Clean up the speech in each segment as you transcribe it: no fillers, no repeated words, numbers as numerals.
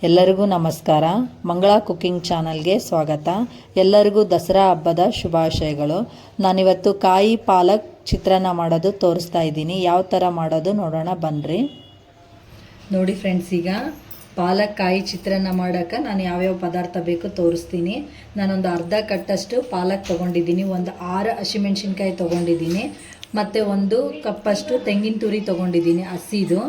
ಎಲ್ಲರಿಗೂ ನಮಸ್ಕಾರ. ಮಂಗಳ ಕುಕಿಂಗ್ ಚಾನಲ್ಗೆ ಸ್ವಾಗತ. ಎಲ್ಲರಿಗೂ ದಸರಾ ಹಬ್ಬದ ಶುಭಾಶಯಗಳು. ನಾನಿವತ್ತು ಕಾಯಿ ಪಾಲಕ್ ಚಿತ್ರಾನ್ನ ಮಾಡೋದು ತೋರಿಸ್ತಾ ಇದ್ದೀನಿ. ಯಾವ ಥರ ಮಾಡೋದು ನೋಡೋಣ ಬನ್ನಿರಿ. ನೋಡಿ ಫ್ರೆಂಡ್ಸ್, ಈಗ ಪಾಲಕ್ ಕಾಯಿ ಚಿತ್ರಾನ್ನ ಮಾಡೋಕ್ಕೆ ನಾನು ಯಾವ್ಯಾವ ಪದಾರ್ಥ ಬೇಕು ತೋರಿಸ್ತೀನಿ. ನಾನೊಂದು ಅರ್ಧ ಕಟ್ಟಷ್ಟು ಪಾಲಕ್ ತೊಗೊಂಡಿದ್ದೀನಿ, ಒಂದು 6 ಹಸಿಮೆಣ್ಸಿನ್ಕಾಯಿ ತೊಗೊಂಡಿದ್ದೀನಿ, ಮತ್ತು 1 ಕಪ್ಪಷ್ಟು ತೆಂಗಿನ ತುರಿ ತೊಗೊಂಡಿದ್ದೀನಿ ಹಸಿದು,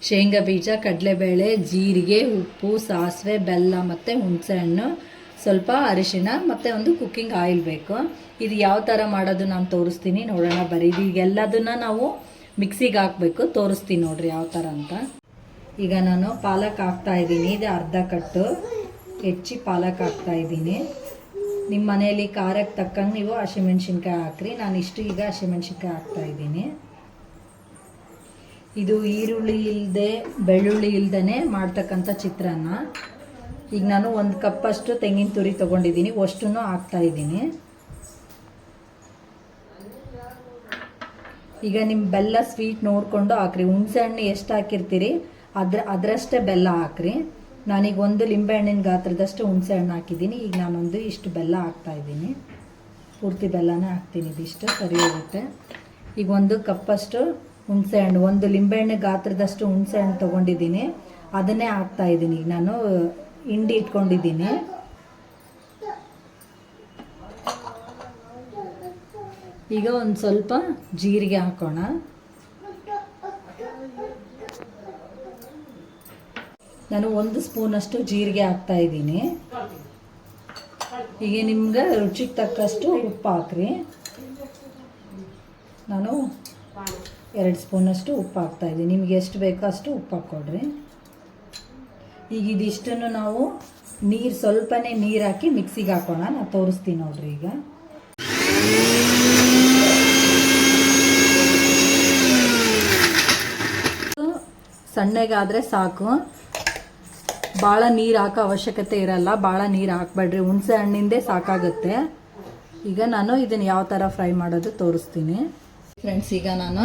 ಶೇಂಗಾ ಬೀಜ, ಕಡಲೆಬೇಳೆ, ಜೀರಿಗೆ, ಉಪ್ಪು, ಸಾಸಿವೆ, ಬೆಲ್ಲ ಮತ್ತು ಹುಣಸೆಹಣ್ಣು, ಸ್ವಲ್ಪ ಅರಿಶಿಣ ಮತ್ತು ಒಂದು ಕುಕ್ಕಿಂಗ್ ಆಯಿಲ್ ಬೇಕು. ಇದು ಯಾವ ಥರ ಮಾಡೋದು ನಾನು ತೋರಿಸ್ತೀನಿ, ನೋಡೋಣ ಬರ್ರಿ. ಇದೆಲ್ಲದನ್ನು ನಾವು ಮಿಕ್ಸಿಗೆ ಹಾಕಬೇಕು, ತೋರಿಸ್ತೀನಿ ನೋಡಿರಿ ಯಾವ ಥರ ಅಂತ. ಈಗ ನಾನು ಪಾಲಕ್ ಹಾಕ್ತಾಯಿದ್ದೀನಿ. ಇದು ಅರ್ಧ ಕಟ್ಟು ಹೆಚ್ಚಿ ಪಾಲಕ್ ಹಾಕ್ತಾಯಿದ್ದೀನಿ. ನಿಮ್ಮ ಮನೆಯಲ್ಲಿ ಖಾರಕ್ಕೆ ತಕ್ಕಂಗೆ ನೀವು ಹಸಿಮೆಣ್ಸಿನ್ಕಾಯಿ ಹಾಕ್ರಿ. ನಾನು ಇಷ್ಟು ಈಗ ಹಸಿಮೆಣ್ಸಿನ್ಕಾಯಿ ಹಾಕ್ತಾಯಿದ್ದೀನಿ. ಇದು ಈರುಳ್ಳಿ ಇಲ್ಲದೆ ಬೆಳ್ಳುಳ್ಳಿ ಇಲ್ಲದೇ ಮಾಡ್ತಕ್ಕಂಥ ಚಿತ್ರಾನ್ನ. ಈಗ ನಾನು 1 ಕಪ್ಪಷ್ಟು ತೆಂಗಿನ ತುರಿ ತೊಗೊಂಡಿದ್ದೀನಿ, ಅಷ್ಟನ್ನು ಹಾಕ್ತಾಯಿದ್ದೀನಿ. ಈಗ ನಿಮ್ಮ ಬೆಲ್ಲ ಸ್ವೀಟ್ ನೋಡಿಕೊಂಡು ಹಾಕ್ರಿ. ಹುಣಸೆಹಣ್ಣು ಎಷ್ಟು ಹಾಕಿರ್ತೀರಿ ಅದರಷ್ಟೇ ಬೆಲ್ಲ ಹಾಕ್ರಿ. ನಾನೀಗ 1 ಲಿಂಬೆಹಣ್ಣಿನ ಗಾತ್ರದಷ್ಟು ಹುಣಸೆಹಣ್ಣು ಹಾಕಿದ್ದೀನಿ. ಈಗ ನಾನೊಂದು ಇಷ್ಟು ಬೆಲ್ಲ ಹಾಕ್ತಾಯಿದ್ದೀನಿ. ಪೂರ್ತಿ ಬೆಲ್ಲನೇ ಹಾಕ್ತೀನಿ, ಇದಿಷ್ಟು ಸರಿ ಹೋಗುತ್ತೆ. ಈಗ 1 ಕಪ್ಪಷ್ಟು ಹುಣಸೆಹಣ್ಣು, 1 ಲಿಂಬೆಹಣ್ಣು ಗಾತ್ರದಷ್ಟು ಹುಣಸೆಹಣ್ಣು ತೊಗೊಂಡಿದ್ದೀನಿ, ಅದನ್ನೇ ಹಾಕ್ತಾಯಿದ್ದೀನಿ. ಈಗ ನಾನು ಹಿಂಡಿ ಇಟ್ಕೊಂಡಿದ್ದೀನಿ. ಈಗ ಒಂದು ಸ್ವಲ್ಪ ಜೀರಿಗೆ ಹಾಕೋಣ. ನಾನು 1 ಸ್ಪೂನಷ್ಟು ಜೀರಿಗೆ ಹಾಕ್ತಾಯಿದ್ದೀನಿ. ಈಗ ನಿಮ್ಗೆ ರುಚಿಗೆ ತಕ್ಕಷ್ಟು ಉಪ್ಪು ಹಾಕ್ರಿ. ನಾನು 2 ಸ್ಪೂನಷ್ಟು ಉಪ್ಪು ಹಾಕ್ತಾಯಿದ್ದೀನಿ. ನಿಮಗೆ ಎಷ್ಟು ಬೇಕೋ ಅಷ್ಟು ಉಪ್ಪು ಹಾಕ್ಕೊಡ್ರಿ. ಈಗ ಇದಿಷ್ಟನ್ನು ನಾವು ಸ್ವಲ್ಪನೇ ನೀರು ಹಾಕಿ ಮಿಕ್ಸಿಗೆ ಹಾಕೋಣ. ನಾನು ತೋರಿಸ್ತೀನಿ ನೋಡ್ರಿ. ಈಗ ಸಣ್ಣಗಾದರೆ ಸಾಕು, ಭಾಳ ನೀರು ಹಾಕೋ ಅವಶ್ಯಕತೆ ಇರಲ್ಲ. ಭಾಳ ನೀರು ಹಾಕ್ಬೇಡ್ರಿ, ಹುಣಸೆ ಹಣ್ಣಿಂದೇ ಸಾಕಾಗುತ್ತೆ. ಈಗ ನಾನು ಇದನ್ನು ಯಾವ ಥರ ಫ್ರೈ ಮಾಡೋದು ತೋರಿಸ್ತೀನಿ ಫ್ರೆಂಡ್ಸ್. ಈಗ ನಾನು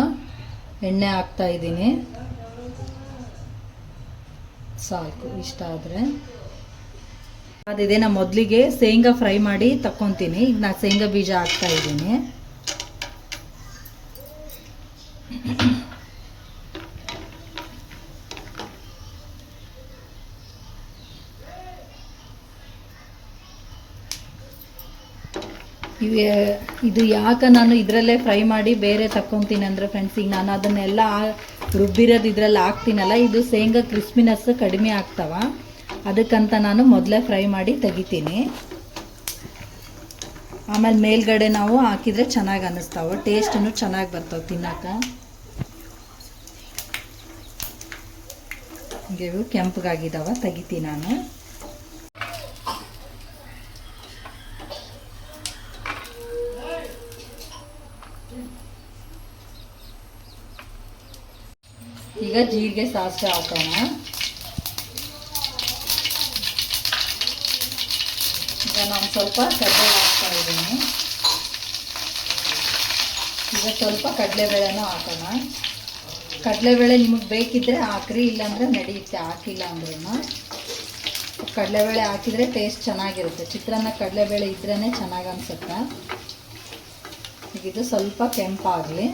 ಎಣ್ಣೆ ಹಾಕ್ತಾಯಿದ್ದೀನಿ, ಸಾಕು ಇಷ್ಟ ಆದರೆ. ಅದಿದೆ, ನಾನು ಮೊದಲಿಗೆ ಶೇಂಗಾ ಫ್ರೈ ಮಾಡಿ ತಕ್ಕೊತೀನಿ. ಈಗ ನಾನು ಶೇಂಗಾ ಬೀಜ ಹಾಕ್ತಾಯಿದ್ದೀನಿ. ಇದು ಯಾಕೆ ನಾನು ಇದರಲ್ಲೇ ಫ್ರೈ ಮಾಡಿ ಬೇರೆ ತಕ್ಕೊತೀನಿ ಅಂದರೆ ಫ್ರೆಂಡ್ಸ್, ಈಗ ನಾನು ಅದನ್ನೆಲ್ಲ ರುಬ್ಬಿರೋದು ಇದರಲ್ಲಿ ಹಾಕ್ತೀನಲ್ಲ, ಇದು ಶೇಂಗಾ ಕ್ರಿಸ್ಪಿನೆಸ್ ಕಡಿಮೆ ಆಗ್ತಾವ, ಅದಕ್ಕಂತ ನಾನು ಮೊದಲೇ ಫ್ರೈ ಮಾಡಿ ತೆಗಿತೀನಿ. ಆಮೇಲೆ ಮೇಲ್ಗಡೆ ನಾವು ಹಾಕಿದರೆ ಚೆನ್ನಾಗಿ ಅನ್ನಿಸ್ತಾವೆ, ಟೇಸ್ಟನ್ನು ಚೆನ್ನಾಗಿ ಬರ್ತಾವೆ ತಿನ್ನೋಕೆ. ಇವು ಕೆಂಪಗಾಗಿದ್ದಾವೆ, ತೆಗಿತೀನಿ ನಾನು. ಈಗ ಜೀರಿಗೆ ಸಾಸಿವೆ ಹಾಕೋಣ. ಈಗ ನಾನು ಸ್ವಲ್ಪ ಕಡಲೆ ಹಾಕ್ತಾ ಇದ್ದೀನಿ. ಈಗ ಸ್ವಲ್ಪ ಕಡಲೆಬೇಳೆನೂ ಹಾಕೋಣ. ಕಡಲೆಬೇಳೆ ನಿಮಗೆ ಬೇಕಿದ್ದರೆ ಹಾಕ್ರಿ, ಇಲ್ಲಾಂದರೆ ನಡೆಯುತ್ತೆ, ಹಾಕಿಲ್ಲ ಅಂದ್ರೂ. ಕಡಲೆಬೇಳೆ ಹಾಕಿದರೆ ಟೇಸ್ಟ್ ಚೆನ್ನಾಗಿರುತ್ತೆ. ಚಿತ್ರಾನ್ನ ಕಡಲೆಬೇಳೆ ಇದ್ರೇ ಚೆನ್ನಾಗಿ ಅನಿಸುತ್ತೆ. ಈಗ ಇದು ಸ್ವಲ್ಪ ಕೆಂಪಾಗಲಿ.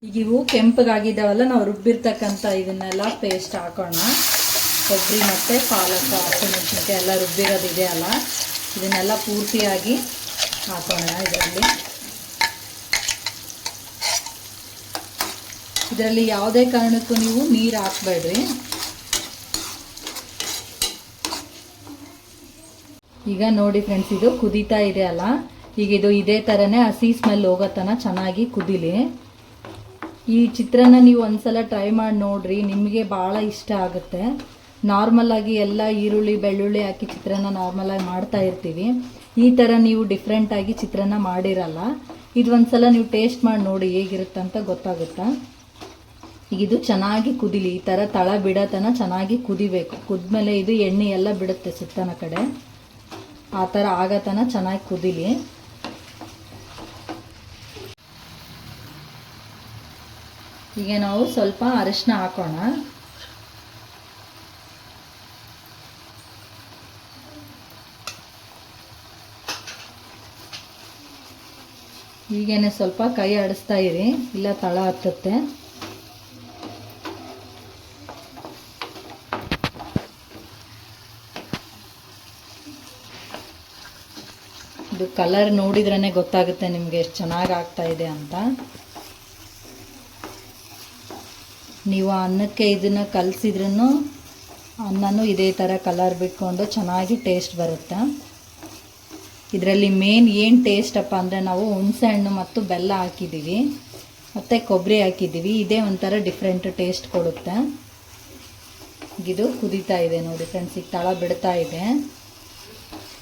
ಈಗ ಇವು ಕೆಂಪಗಾಗಿದ್ದಾವಲ್ಲ, ನಾವು ರುಬ್ಬಿರ್ತಕ್ಕಂಥ ಇದನ್ನೆಲ್ಲ ಪೇಸ್ಟ್ ಹಾಕೋಣ. ಕೊಬ್ಬರಿ ಮತ್ತು ಪಾಲಕ್, ಹಸಿಮೆಣಸಿನ್ಕಾಯಿ ಎಲ್ಲ ರುಬ್ಬಿರೋದಿದೆ ಅಲ್ಲ, ಇದನ್ನೆಲ್ಲ ಪೂರ್ತಿಯಾಗಿ ಹಾಕೋಣ ಇದರಲ್ಲಿ ಯಾವುದೇ ಕಾರಣಕ್ಕೂ ನೀವು ನೀರು ಹಾಕಬೇಡ್ರಿ. ಈಗ ನೋಡಿ ಫ್ರೆಂಡ್ಸ್, ಇದು ಕುದೀತಾ ಇದೆ ಅಲ್ಲ, ಈಗ ಇದು ಇದೇ ಥರನೇ ಹಸಿ ಸ್ಮೆಲ್ ಹೋಗೋ ತನಕ ಚೆನ್ನಾಗಿ ಕುದೀಲಿ. ಈ ಚಿತ್ರಾನ್ನ ನೀವು ಒಂದ್ಸಲ ಟ್ರೈ ಮಾಡಿ ನೋಡ್ರಿ, ನಿಮಗೆ ಭಾಳ ಇಷ್ಟ ಆಗುತ್ತೆ. ನಾರ್ಮಲಾಗಿ ಎಲ್ಲ ಈರುಳ್ಳಿ ಬೆಳ್ಳುಳ್ಳಿ ಹಾಕಿ ಚಿತ್ರಾನ್ನ ನಾರ್ಮಲಾಗಿ ಮಾಡ್ತಾ ಇರ್ತೀವಿ. ಈ ಥರ ನೀವು ಡಿಫ್ರೆಂಟಾಗಿ ಚಿತ್ರಾನ್ನ ಮಾಡಿರಲ್ಲ. ಇದು ಒಂದ್ಸಲ ನೀವು ಟೇಸ್ಟ್ ಮಾಡಿ ನೋಡಿ ಹೇಗಿರುತ್ತಂತ ಗೊತ್ತಾಗುತ್ತಾ. ಈಗ ಇದು ಚೆನ್ನಾಗಿ ಕುದಿಲಿ, ಈ ಥರ ತಳ ಬಿಡೋತನ ಚೆನ್ನಾಗಿ ಕುದಿಬೇಕು. ಕುದ್ಮೇಲೆ ಇದು ಎಣ್ಣೆ ಎಲ್ಲ ಬಿಡುತ್ತೆ ಸುತ್ತನ ಕಡೆ, ಆ ಥರ ಆಗತನ ಚೆನ್ನಾಗಿ ಕುದಿಲಿ. ಈಗ ನಾವು ಸ್ವಲ್ಪ ಅರಿಶಿನ ಹಾಕೋಣ. ಹೀಗೇನೆ ಸ್ವಲ್ಪ ಕೈ ಆಡಿಸ್ತಾ ಇರಿ, ಇಲ್ಲ ತಳ ಹತ್ತುತ್ತೆ. ಇದು ಕಲರ್ ನೋಡಿದ್ರೇ ಗೊತ್ತಾಗುತ್ತೆ ನಿಮಗೆ ಎಷ್ಟು ಚೆನ್ನಾಗಿ ಆಗ್ತಾ ಇದೆ ಅಂತ. ನೀವು ಅನ್ನಕ್ಕೆ ಇದನ್ನು ಕಲಸಿದ್ರೂ ಅನ್ನನೂ ಇದೇ ಥರ ಕಲರ್ ಬಿಟ್ಕೊಂಡು ಚೆನ್ನಾಗಿ ಟೇಸ್ಟ್ ಬರುತ್ತೆ. ಇದರಲ್ಲಿ ಮೇನ್ ಏನು ಟೇಸ್ಟಪ್ಪ ಅಂದರೆ ನಾವು ಹುಣಸೆ ಹಣ್ಣು ಮತ್ತು ಬೆಲ್ಲ ಹಾಕಿದ್ದೀವಿ ಮತ್ತು ಕೊಬ್ಬರಿ ಹಾಕಿದ್ದೀವಿ. ಇದೇ ಒಂಥರ ಡಿಫ್ರೆಂಟ್ ಟೇಸ್ಟ್ ಕೊಡುತ್ತೆ. ಇದು ಕುದೀತಾ ಇದೆ ನೋಡಿ ಫ್ರೆಂಡ್ಸ್, ಈಗ ತಳ ಬಿಡ್ತಾ ಇದೆ.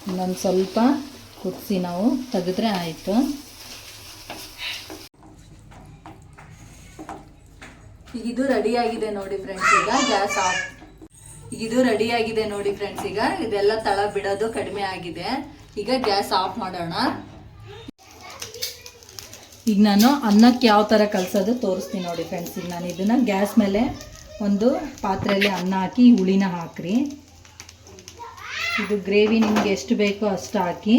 ಇನ್ನೊಂದು ಸ್ವಲ್ಪ ಕುದಿಸಿ ನಾವು ತೆಗೆದ್ರೆ ಆಯಿತು. ಈಗ ಇದು ರೆಡಿಯಾಗಿದೆ ನೋಡಿ ಫ್ರೆಂಡ್ಸ್. ಈಗ ಗ್ಯಾಸ್ ಆಫ್. ಈಗ ಇದು ರೆಡಿಯಾಗಿದೆ ನೋಡಿ ಫ್ರೆಂಡ್ಸ್. ಈಗ ಇದೆಲ್ಲ ತಳ ಬಿಡೋದು ಕಡಿಮೆ ಆಗಿದೆ. ಈಗ ಗ್ಯಾಸ್ ಆಫ್ ಮಾಡೋಣ. ಈಗ ನಾನು ಅನ್ನಕ್ಕೆ ಯಾವ ಥರ ಕಲಸೋದು ತೋರಿಸ್ತೀನಿ ನೋಡಿ ಫ್ರೆಂಡ್ಸ್. ಈಗ ನಾನು ಇದನ್ನು ಗ್ಯಾಸ್ ಮೇಲೆ ಒಂದು ಪಾತ್ರೆಯಲ್ಲಿ ಅನ್ನ ಹಾಕಿ ಹುಳಿನ ಹಾಕ್ರಿ. ಇದು ಗ್ರೇವಿ ನಿಮಗೆ ಎಷ್ಟು ಬೇಕೋ ಅಷ್ಟು ಹಾಕಿ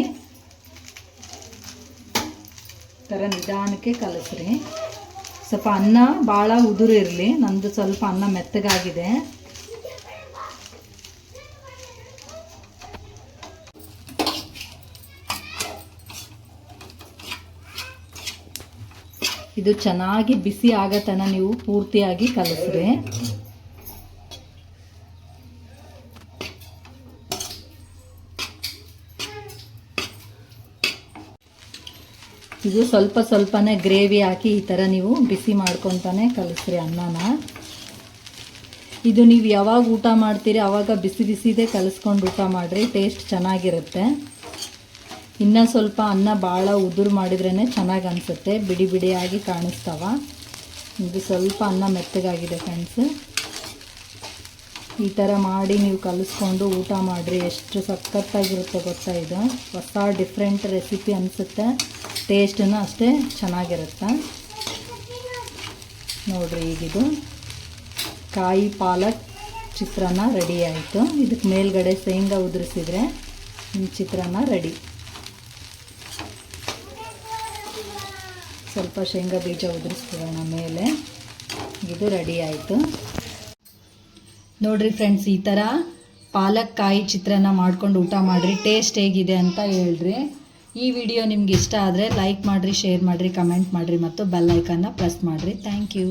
ಥರ ನಿಧಾನಕ್ಕೆ ಕಲಸ್ರಿ. ಸ್ವಲ್ಪ ಅನ್ನ ಭಾಳ ಉದುರು ಇರಲಿ. ನಂದು ಸ್ವಲ್ಪ ಅನ್ನ ಮೆತ್ತಗಾಗಿದೆ. ಇದು ಚೆನ್ನಾಗಿ ಬಿಸಿ ಆಗೋ ತನಕ ನೀವು ಪೂರ್ತಿಯಾಗಿ ಕಲಸ್ರಿ. ಇದು ಸ್ವಲ್ಪ ಸ್ವಲ್ಪನೇ ಗ್ರೇವಿ ಹಾಕಿ ಈ ಥರ ನೀವು ಬಿಸಿ ಮಾಡ್ಕೊತಾನೆ ಕಲಿಸ್ರಿ ಅನ್ನನ. ಇದು ನೀವು ಯಾವಾಗ ಊಟ ಮಾಡ್ತೀರಿ ಆವಾಗ ಬಿಸಿ ಬಿಸಿದೇ ಕಲಿಸ್ಕೊಂಡು ಊಟ ಮಾಡಿರಿ, ಟೇಸ್ಟ್ ಚೆನ್ನಾಗಿರುತ್ತೆ. ಇನ್ನೂ ಸ್ವಲ್ಪ ಅನ್ನ ಭಾಳ ಉದುರು ಮಾಡಿದ್ರೇ ಚೆನ್ನಾಗಿ ಅನಿಸುತ್ತೆ, ಬಿಡಿ ಬಿಡಿಯಾಗಿ ಕಾಣಿಸ್ತಾವ. ಇದು ಸ್ವಲ್ಪ ಅನ್ನ ಮೆತ್ತಗಾಗಿದೆ ಫ್ರೆಂಡ್ಸ್. ಈ ಥರ ಮಾಡಿ ನೀವು ಕಲಿಸ್ಕೊಂಡು ಊಟ ಮಾಡಿರಿ, ಎಷ್ಟು ಸಖತ್ತಾಗಿರುತ್ತೆ ಗೊತ್ತಾ. ಇದು ಹೊಸ ಡಿಫ್ರೆಂಟ್ ರೆಸಿಪಿ ಅನಿಸುತ್ತೆ, ಟೇಸ್ಟನ್ನು ಅಷ್ಟೇ ಚೆನ್ನಾಗಿರುತ್ತೆ ನೋಡಿರಿ. ಈಗಿದು ಕಾಯಿ ಪಾಲಕ್ ಚಿತ್ರಾನ್ನ ರೆಡಿ ಆಯಿತು. ಇದಕ್ಕೆ ಮೇಲ್ಗಡೆ ಶೇಂಗಾ ಉದುರಿಸಿದ್ರೆ ನಿಮ್ಮ ಚಿತ್ರಾನ್ನ ರೆಡಿ. ಸ್ವಲ್ಪ ಶೇಂಗಾ ಬೀಜ ಉದುರಿಸ್ಕೊಳ್ಳೋಣ ಮೇಲೆ. ಇದು ರೆಡಿ ಆಯಿತು ನೋಡಿರಿ ಫ್ರೆಂಡ್ಸ್. ಈ ಥರ ಪಾಲಕ್ ಕಾಯಿ ಚಿತ್ರಾನ್ನ ಮಾಡ್ಕೊಂಡು ಊಟ ಮಾಡಿರಿ, ಟೇಸ್ಟ್ ಹೇಗಿದೆ ಅಂತ ಹೇಳ್ರಿ. ಈ ವಿಡಿಯೋ ನಿಮ್ಗೆ ಇಷ್ಟ ಆದರೆ ಲೈಕ್ ಮಾಡಿರಿ, ಶೇರ್ ಮಾಡಿರಿ, ಕಮೆಂಟ್ ಮಾಡಿರಿ ಮತ್ತು ಬೆಲ್ ಐಕನ್ನ ಪ್ರೆಸ್ ಮಾಡಿರಿ. Thank you.